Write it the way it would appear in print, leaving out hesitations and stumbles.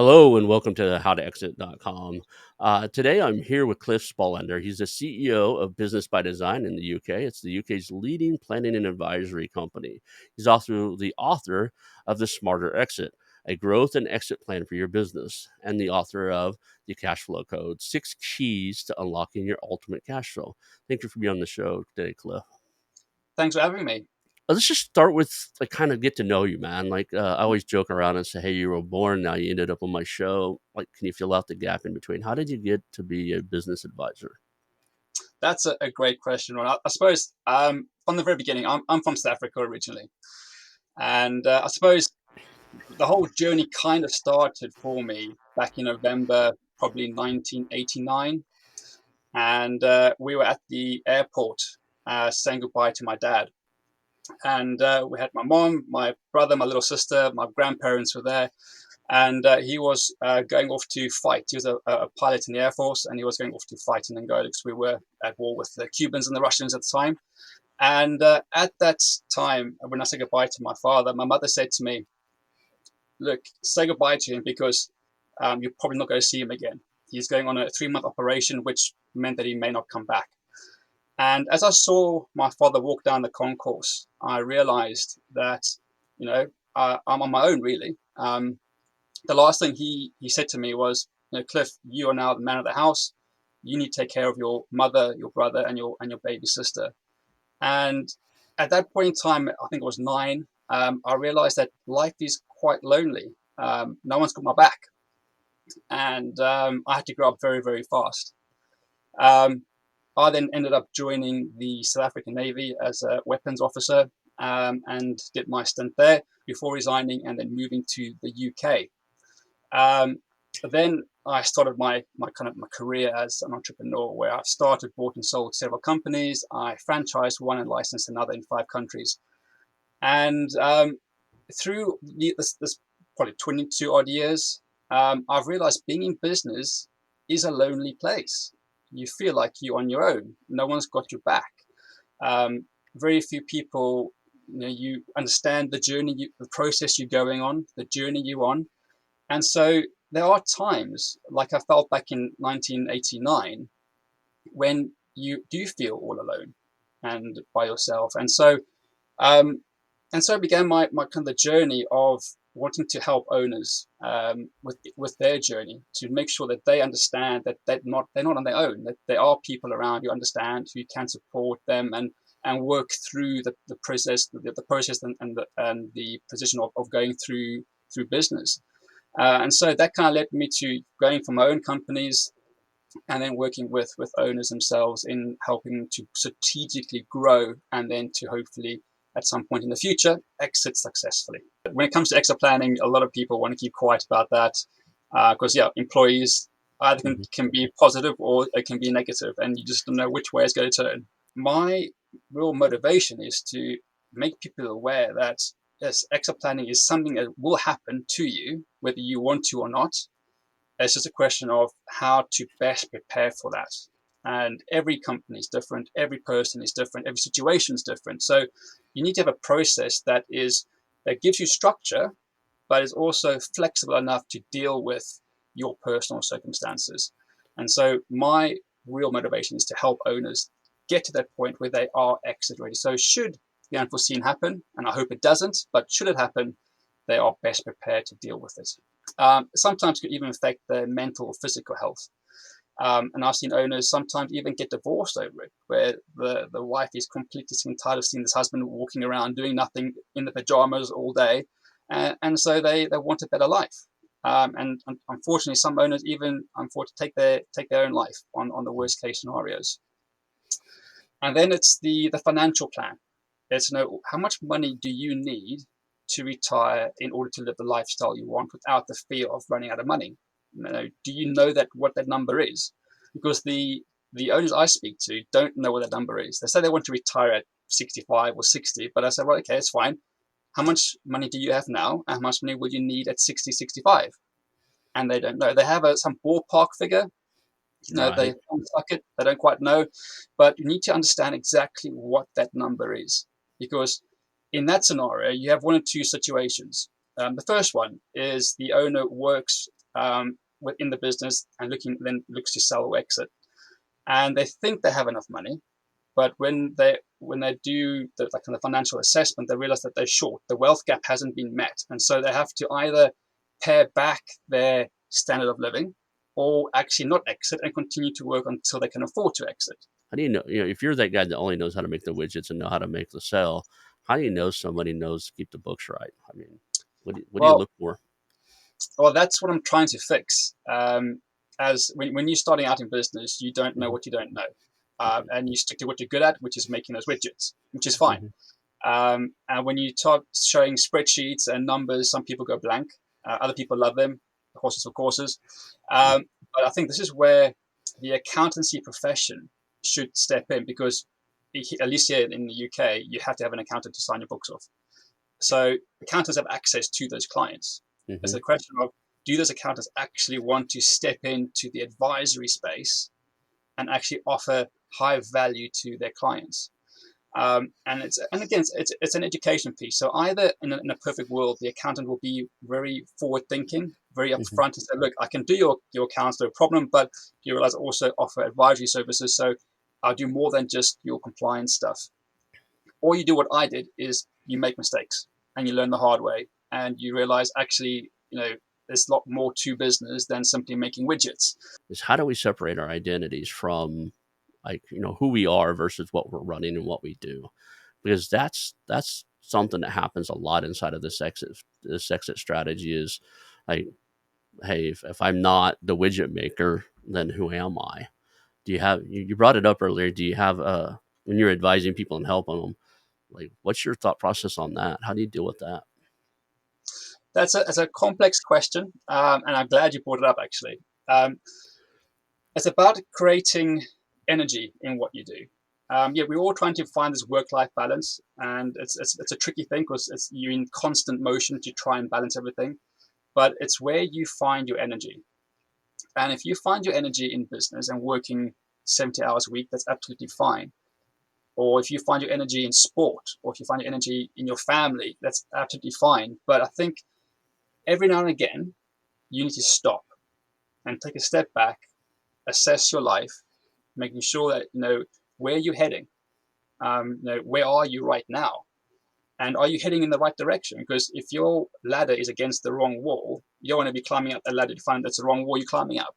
Hello and welcome to howtoexit.com. Today I'm here with Cliff Spolander. He's the CEO of Business by Design in the UK. It's the UK's leading planning and advisory company. He's also the author of The Smarter Exit, a growth and exit plan for your business, and the author of The Cash Flow Code, 6 keys to unlocking your ultimate cash flow. Thank you for being on the show today, Cliff. Thanks for having me. Let's just start with like kind of get to know you, man. I always joke around and say, "Hey, you were born. Now you ended up on my show." Like, can you fill out the gap in between? How did you get to be a business advisor? That's a great question, Ron. I suppose from the very beginning, I'm from South Africa originally. And I suppose the whole journey kind of started for me back in November, probably 1989. And we were at the airport saying goodbye to my dad. And we had my mom, my brother, my little sister, my grandparents were there. And he was going off to fight. He was a pilot in the Air Force, and he was going off to fight in Angola because we were at war with the Cubans and the Russians at the time. And at that time, when I said goodbye to my father, my mother said to me, "Look, say goodbye to him because you're probably not going to see him again. He's going on a 3-month operation, which meant that he may not come back." And as I saw my father walk down the concourse, I realized that, I'm on my own, really. The last thing he said to me was, "Cliff, you are now the man of the house. You need to take care of your mother, your brother, and your baby sister." And at that point in time, I think it was 9. I realized that life is quite lonely. No one's got my back, and I had to grow up very, very fast. Um, I then ended up joining the South African Navy as a weapons officer, and did my stint there before resigning and then moving to the UK. Um, then I started my career as an entrepreneur, where I've started, bought, and sold several companies. I franchised one and licensed another in 5 countries. And through this probably 22 odd years, I've realized being in business is a lonely place. You feel like you're on your own. No one's got your back. Very few people, you understand the journey, the process you're going on, the journey you're on. And so there are times, like I felt back in 1989, when you do feel all alone and by yourself. Um, and so began my kind of the journey of wanting to help owners with their journey, to make sure that they understand that they're not on their own, that there are people around who understand, who can support them and work through the process, the process and the position of going through business. And so that kind of led me to going for my own companies and then working with owners themselves in helping to strategically grow and then to hopefully at some point in the future exit successfully. When it comes to exit planning, a lot of people want to keep quiet about that because employees either can, Mhm. can be positive or it can be negative, and you just don't know which way it's going to turn. My real motivation is to make people aware that yes, exit planning is something that will happen to you, whether you want to or not. It's just a question of how to best prepare for that. And every company is different, every person is different, every situation is different. So you need to have a process that gives you structure, but is also flexible enough to deal with your personal circumstances. And so my real motivation is to help owners get to that point where they are exit ready. So should the unforeseen happen, and I hope it doesn't, but should it happen, they are best prepared to deal with it. Sometimes could even affect their mental or physical health. And I've seen owners sometimes even get divorced over it, where the wife is completely sick and tired of seeing this husband walking around doing nothing in the pajamas all day. And so they want a better life. And unfortunately, some owners even unfortunately take their own life on the worst case scenarios. And then it's the financial plan. It's how much money do you need to retire in order to live the lifestyle you want without the fear of running out of money. Do you know that what that number is? Because the owners I speak to don't know what that number is. They say they want to retire at 65 or 60, but I said, well, okay, it's fine. How much money do you have now? And how much money will you need at 60, 65? And they don't know. They have some ballpark figure. They Right. suck it. They don't quite know, but you need to understand exactly what that number is, because in that scenario, you have one or two situations. The first one is the owner works within the business and looks to sell or exit, and they think they have enough money, but when they do the like kind of financial assessment, they realize that they're short. The wealth gap hasn't been met, and so they have to either pare back their standard of living or actually not exit and continue to work until they can afford to exit. How do you know? If you're that guy that only knows how to make the widgets and know how to make the sell, how do you know somebody knows to keep the books right? I mean, what do you Well, look for? well, that's what I'm trying to fix. As when you're starting out in business, you don't know Hmm. what you don't know, Hmm. and you stick to what you're good at, which is making those widgets, which is fine. Hmm. And when you start showing spreadsheets and numbers, some people go blank. Other people love them, horses for courses. But I think this is where the accountancy profession should step in, because at least here in the UK, you have to have an accountant to sign your books off. So accountants have access to those clients. It's Hmm. a question of, do those accountants actually want to step into the advisory space and actually offer high value to their clients? And again, it's an education piece. So either in a perfect world, the accountant will be very forward thinking, very Hmm. upfront, and say, look, I can do your accounts, no problem, but you realize I also offer advisory services, so I'll do more than just your compliance stuff. Or you do what I did, is you make mistakes and you learn the hard way, and you realize actually, there's a lot more to business than simply making widgets. Is how do we separate our identities from who we are versus what we're running and what we do? Because that's something that happens a lot inside of this exit strategy is like, hey, if I'm not the widget maker, then who am I? Do you have you brought it up earlier? Do you have when you're advising people and helping them, like what's your thought process on that? How do you deal with that? That's a complex question, and I'm glad you brought it up. Actually, it's about creating energy in what you do. Yeah, we're all trying to find this work-life balance, and it's a tricky thing because it's you're in constant motion to try and balance everything. But it's where you find your energy. And if you find your energy in business and working 70 hours a week, that's absolutely fine. Or if you find your energy in sport, or if you find your energy in your family, that's absolutely fine. But I think every now and again, you need to stop and take a step back, assess your life, making sure that where you're heading. Where are you right now? And are you heading in the right direction? Because if your ladder is against the wrong wall, you don't want to be climbing up the ladder to find that's the wrong wall you're climbing up.